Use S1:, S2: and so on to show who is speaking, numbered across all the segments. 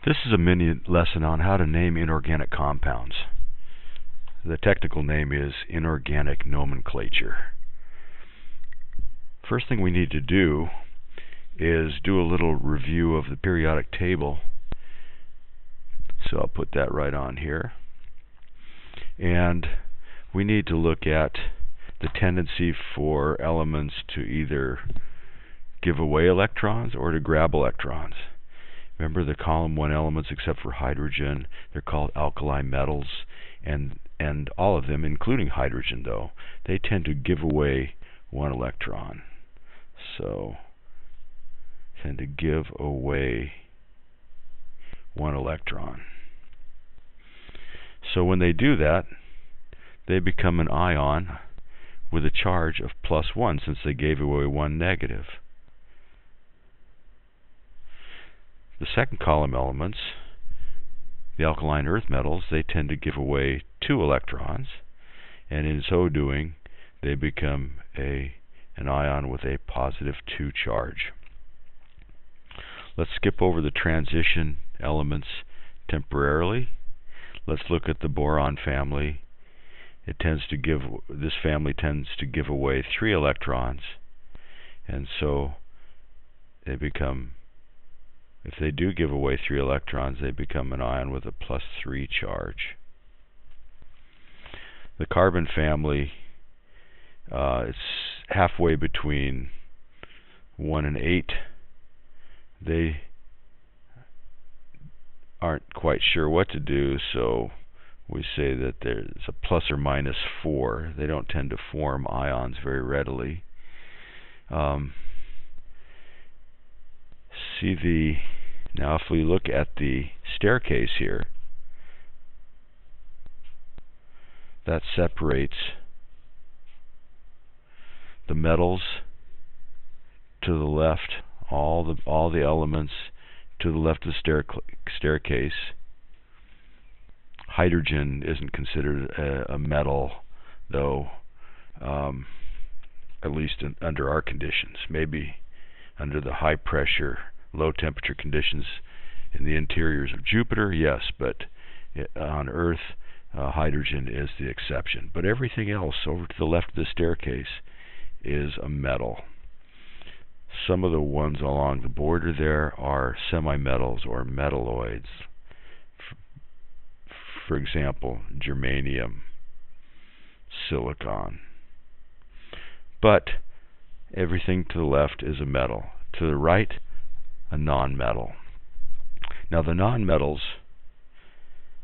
S1: This is a mini lesson on how to name inorganic compounds. The technical name is Inorganic Nomenclature. First thing we need to do is do a little review of the periodic table. So I'll put that right on here. And we need to look at the tendency for elements to either give away electrons or to grab electrons. Remember the column 1 elements, except for hydrogen, they're called alkali metals, and all of them, including hydrogen though, they tend to give away 1 electron. So, tend to give away 1 electron. So when they do that, they become an ion with a charge of +1, since they gave away 1 negative. The second column elements, the alkaline earth metals, they tend to give away 2 electrons, and in so doing they become an ion with a +2 charge. Let's skip over the transition elements temporarily. Let's look at the boron family. This family tends to give away 3 electrons, and so they become, if they do give away 3 electrons, they become an ion with a +3 charge. The carbon family, it's halfway between 1 and 8. They aren't quite sure what to do, so we say that there's a ± ±4. They don't tend to form ions very readily. Now if we look at the staircase here, that separates the metals to the left, all the elements to the left of the staircase. Hydrogen isn't considered a metal, though, at least under our conditions. Maybe under the high pressure, low temperature conditions in the interiors of Jupiter, yes, but on Earth, hydrogen is the exception. But everything else over to the left of the staircase is a metal. Some of the ones along the border there are semi-metals or metalloids. For example, germanium, silicon. But everything to the left is a metal. To the right, a non-metal. Now the non-metals,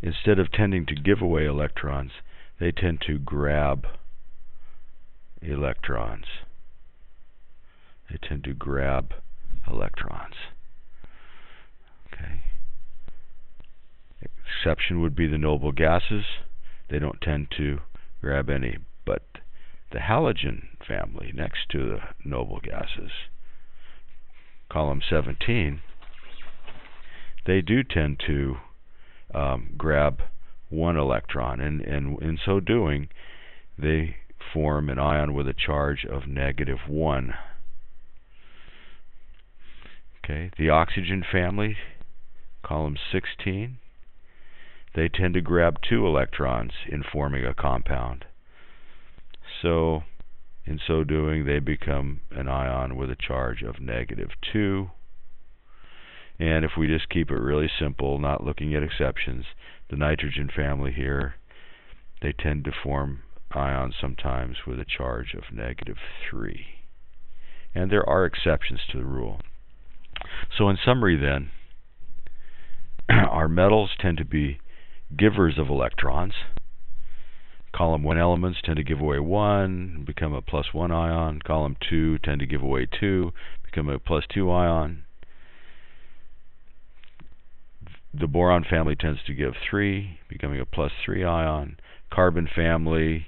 S1: instead of tending to give away electrons, they tend to grab electrons. They tend to grab electrons. Okay. Exception would be the noble gases. They don't tend to grab any. But the halogen family, next to the noble gases, column 17, they do tend to grab 1 electron, and in so doing they form an ion with a charge of -1. Okay, the oxygen family, column 16, they tend to grab 2 electrons in forming a compound. So in so doing they become an ion with a charge of -2. And if we just keep it really simple, not looking at exceptions, the nitrogen family here, they tend to form ions sometimes with a charge of -3. And there are exceptions to the rule. So in summary then, our metals tend to be givers of electrons. Column 1 elements tend to give away 1, become a +1 ion. Column 2 tend to give away 2, become a +2 ion. The boron family tends to give 3, becoming a +3 ion. Carbon family,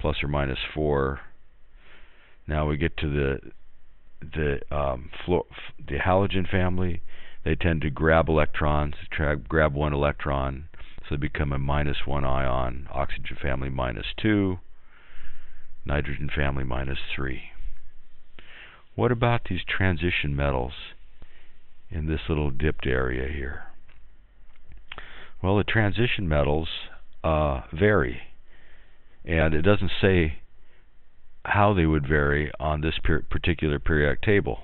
S1: ±4. Now we get to the halogen family. They tend to grab electrons, grab 1 electron, so they become a -1 ion. Oxygen family -2, nitrogen family -3. What about these transition metals in this little dipped area here? Well, the transition metals vary, and it doesn't say how they would vary on this particular periodic table.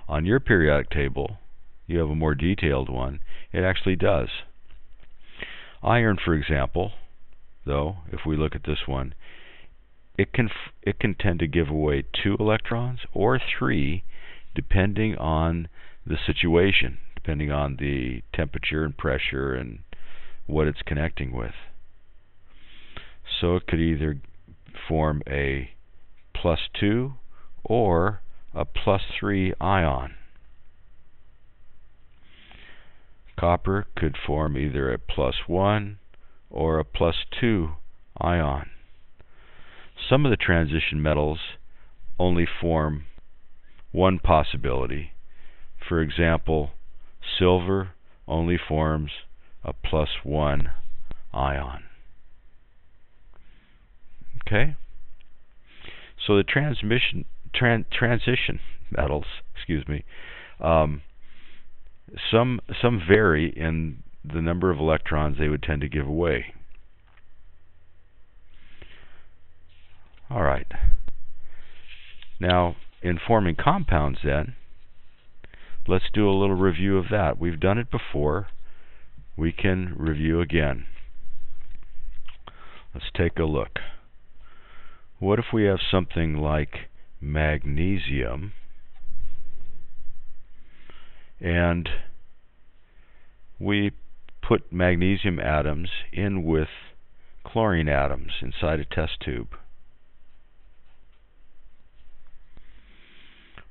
S1: On your periodic table, you have a more detailed one. It actually does. Iron, for example, though, if we look at this one, it can tend to give away 2 electrons or 3, depending on the situation, depending on the temperature and pressure and what it's connecting with. So it could either form a +2 or a +3 ion. Copper could form either a +1 or a +2 ion. Some of the transition metals only form one possibility. For example, silver only forms a +1 ion. Okay? So the transition metals, some vary in the number of electrons they would tend to give away. All right. Now, in forming compounds then, let's do a little review of that. We've done it before. We can review again. Let's take a look. What if we have something like magnesium, and we put magnesium atoms in with chlorine atoms inside a test tube?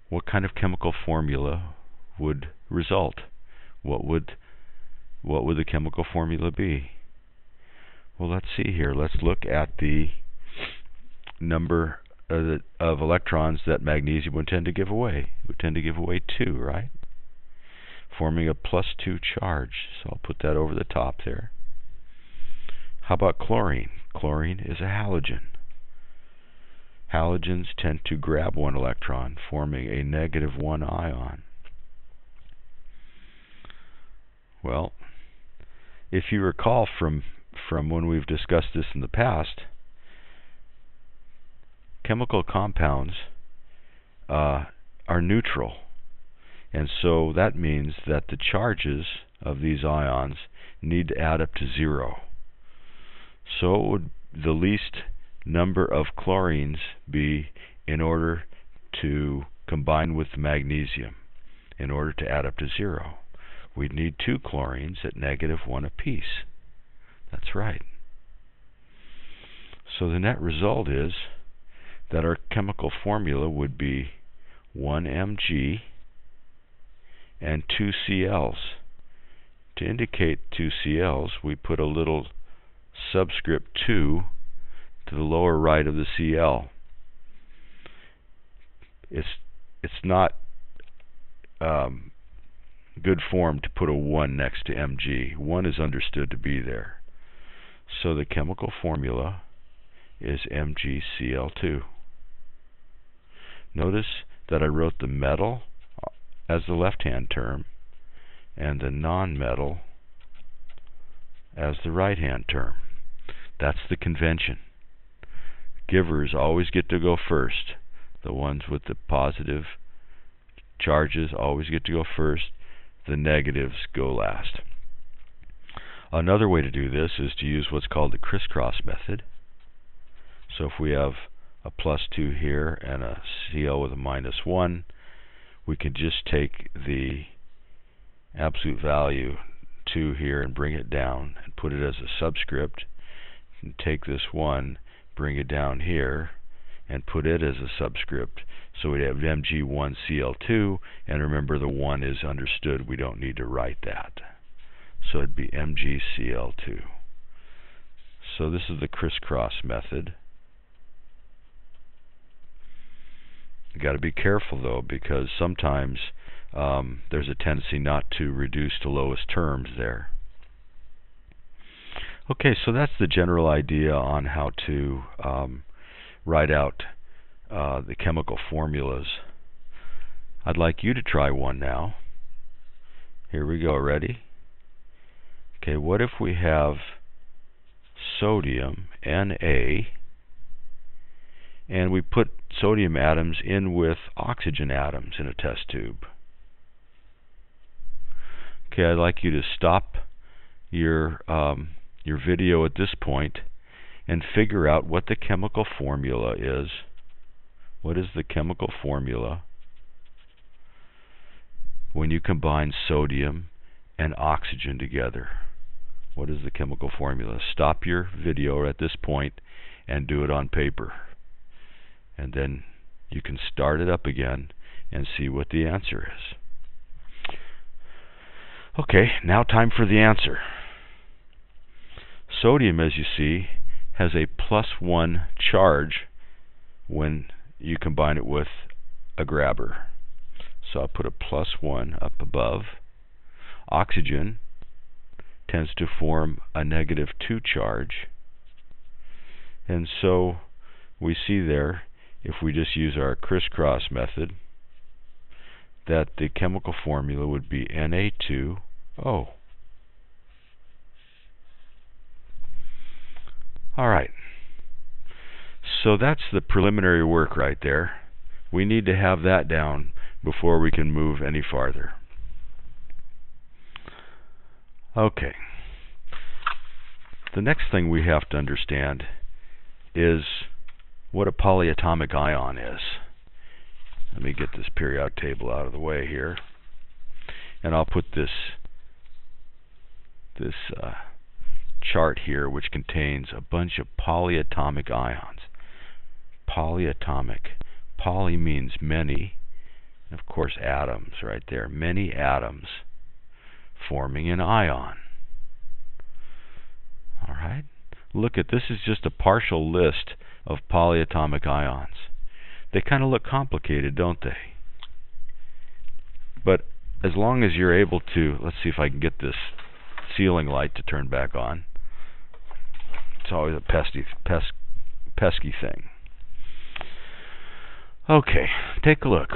S1: What kind of chemical formula would result? What would the chemical formula be? Well, let's see here. Let's look at the number of electrons that magnesium would tend to give away. It would tend to give away 2, right? Forming a +2 charge. So I'll put that over the top there. How about chlorine? Chlorine is a halogen. Halogens tend to grab 1 electron, forming a -1 ion. Well, if you recall from when we've discussed this in the past, chemical compounds are neutral, and so that means that the charges of these ions need to add up to 0. So it would the least number of chlorines be in order to combine with the magnesium in order to add up to 0. We'd need 2 chlorines at -1 apiece. That's right. So the net result is that our chemical formula would be 1 Mg and 2 Cls. To indicate 2 Cls, we put a little subscript 2 to the lower right of the Cl. It's not good form to put a 1 next to Mg. 1 is understood to be there. So the chemical formula is MgCl2. Notice that I wrote the metal as the left-hand term and the non-metal as the right-hand term. That's the convention. Givers always get to go first. The ones with the positive charges always get to go first. The negatives go last. Another way to do this is to use what's called the crisscross method. So if we have a +2 here and a Cl with a -1, we can just take the absolute value 2 here and bring it down and put it as a subscript, and take this 1, bring it down here and put it as a subscript. So we'd have Mg1Cl2, and remember the 1 is understood, we don't need to write that. So it'd be MgCl2. So this is the crisscross method. You got to be careful though, because sometimes there's a tendency not to reduce to lowest terms there. Okay, so that's the general idea on how to write out the chemical formulas. I'd like you to try one now. Here we go. Ready? Okay, what if we have sodium, Na, and we put sodium atoms in with oxygen atoms in a test tube? Okay, I'd like you to stop your video at this point and figure out what the chemical formula is. What is the chemical formula when you combine sodium and oxygen together? What is the chemical formula? Stop your video at this point and do it on paper. And then you can start it up again and see what the answer is. Okay, now time for the answer. Sodium, as you see, has a +1 charge when you combine it with a grabber. So I'll put a +1 up above. Oxygen tends to form a -2 charge. And so we see there, if we just use our crisscross method, that the chemical formula would be Na2O. Alright, so that's the preliminary work right there. We need to have that down before we can move any farther. Okay, the next thing we have to understand is what a polyatomic ion is. Let me get this periodic table out of the way here, and I'll put this chart here, which contains a bunch of polyatomic ions. Polyatomic. Poly means many, and of course atoms right there. Many atoms forming an ion. Alright? Look at this, is just a partial list of polyatomic ions. They kind of look complicated, don't they? But as long as you're able to, let's see if I can get this ceiling light to turn back on. It's always a pesky thing. Okay, take a look.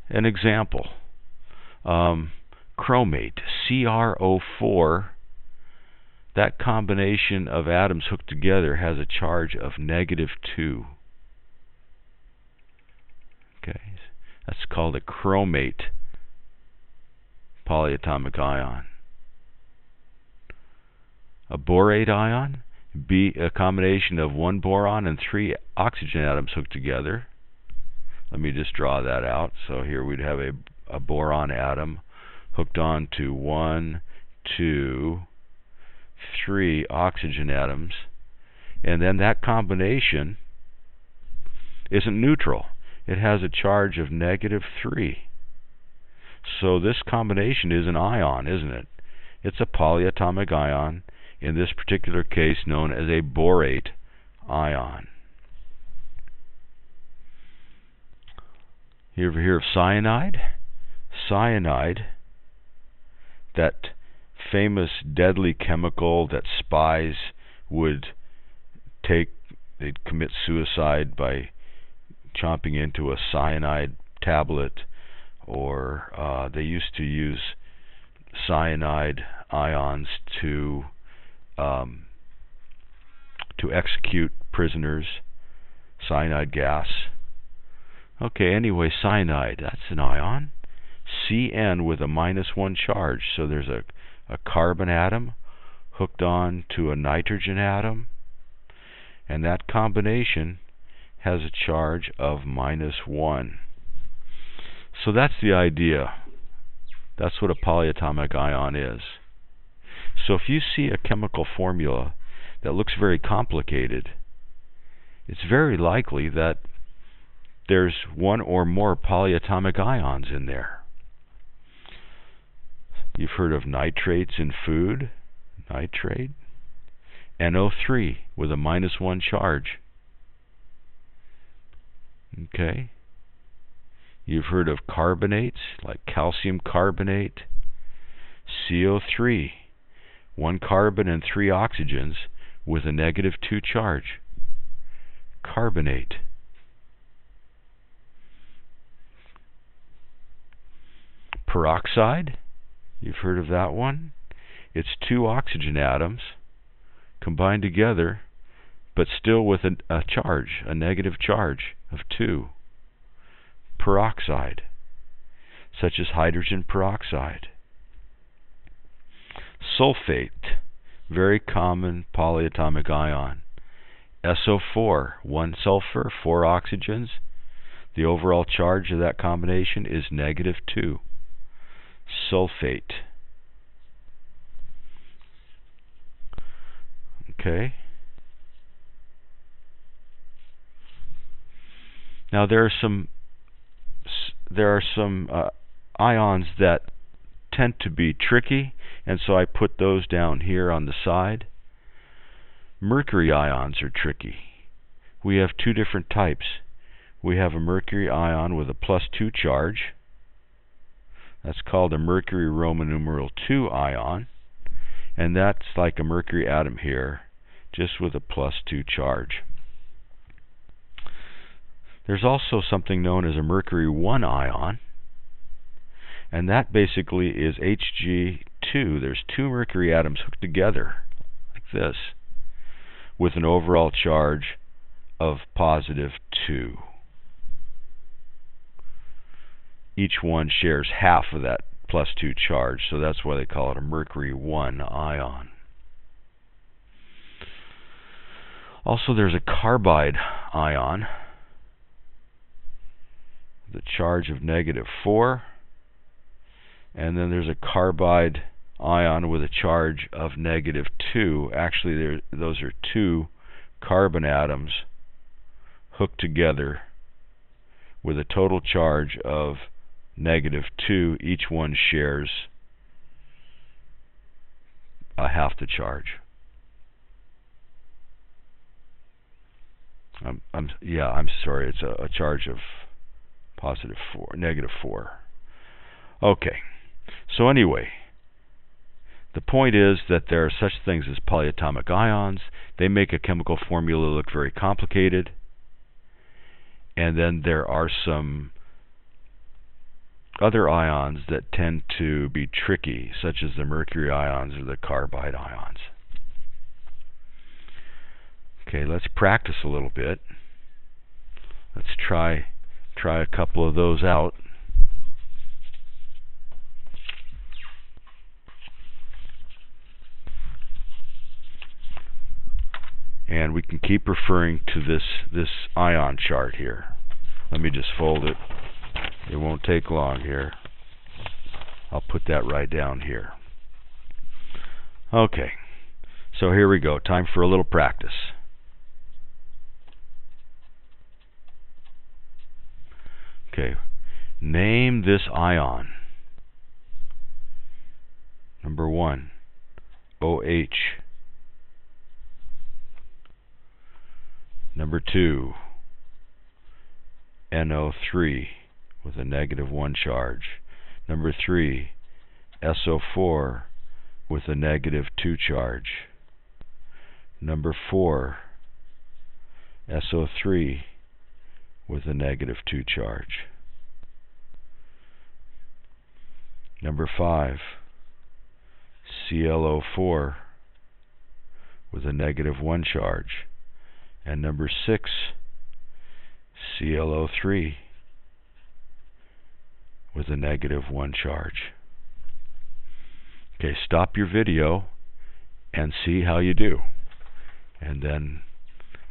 S1: An example. Chromate, CrO4. That combination of atoms hooked together has a charge of -2. Okay, that's called a chromate polyatomic ion. A borate ion, be a combination of 1 boron and 3 oxygen atoms hooked together. Let me just draw that out. So here we'd have a boron atom hooked on to 1, 2, 3 oxygen atoms, and then that combination isn't neutral. It has a charge of -3. So this combination is an ion, isn't it? It's a polyatomic ion, in this particular case known as a borate ion. You ever hear of cyanide? Cyanide, that famous deadly chemical that spies would take, they'd commit suicide by chomping into a cyanide tablet, or they used to use cyanide ions to execute prisoners, cyanide gas. Okay, anyway, cyanide, that's an ion. Cn with a -1 charge, so there's a carbon atom hooked on to a nitrogen atom, and that combination has a charge of -1. So that's the idea. That's what a polyatomic ion is. So if you see a chemical formula that looks very complicated, it's very likely that there's one or more polyatomic ions in there. You've heard of nitrates in food. Nitrate. NO3 with a -1 charge. Okay. You've heard of carbonates, like calcium carbonate. CO3. 1 carbon and 3 oxygens with a -2 charge. Carbonate. Peroxide. You've heard of that one. It's two oxygen atoms combined together, but still with a charge, a negative charge of 2. Peroxide, such as hydrogen peroxide. Sulfate, very common polyatomic ion. SO4, 1 sulfur, 4 oxygens. The overall charge of that combination is -2. Sulfate. Okay. Now there are some ions that tend to be tricky, and so I put those down here on the side. Mercury ions are tricky. We have 2 different types. We have a mercury ion with a +2 charge. That's called a mercury Roman numeral 2 ion, and that's like a mercury atom here, just with a +2 charge. There's also something known as a mercury 1 ion, and that basically is Hg2. There's 2 mercury atoms hooked together like this with an overall charge of +2. Each one shares half of that +2 charge, so that's why they call it a mercury 1 ion. Also, there's a carbide ion, the charge of -4, and then there's a carbide ion with a charge of -2. Actually, those are 2 carbon atoms hooked together with a total charge of -2. Each one shares a half the charge. I'm sorry, it's a charge of -4. Okay, so anyway, the point is that there are such things as polyatomic ions. They make a chemical formula look very complicated, and then there are some other ions that tend to be tricky, such as the mercury ions or the carbide ions. Okay, let's practice a little bit. Let's try a couple of those out. And we can keep referring to this ion chart here. Let me just fold it. It won't take long here. I'll put that right down here. Okay, so here we go. Time for a little practice. Okay, name this ion. Number 1, OH. Number 2, NO3 with a -1 charge. Number 3, SO4 with a -2 charge. Number 4, SO3 with a -2 charge. Number 5, ClO4 with a -1 charge. And number 6, ClO3 with a -1 charge. Okay, stop your video and see how you do. And then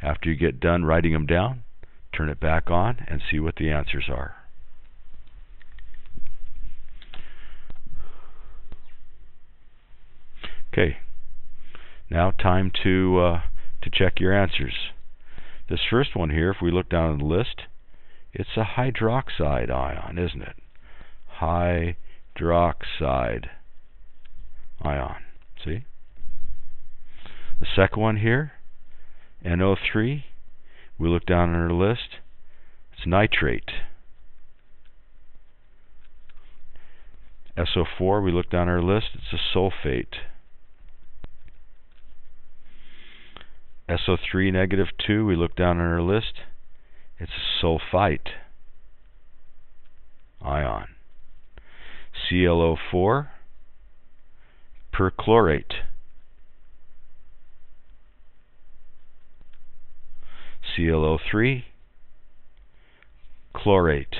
S1: after you get done writing them down, turn it back on and see what the answers are. Okay, now time to check your answers. This first one here, if we look down on the list, it's a hydroxide ion, isn't it? Hydroxide ion. See? The second one here, NO3, we look down on our list, it's nitrate. SO4, we look down our list, it's a sulfate. SO3 -2, we look down on our list, it's a sulfite ion. ClO4, perchlorate. ClO3, chlorate.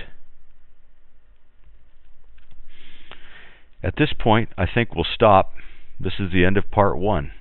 S1: At this point, I think we'll stop. This is the end of part 1.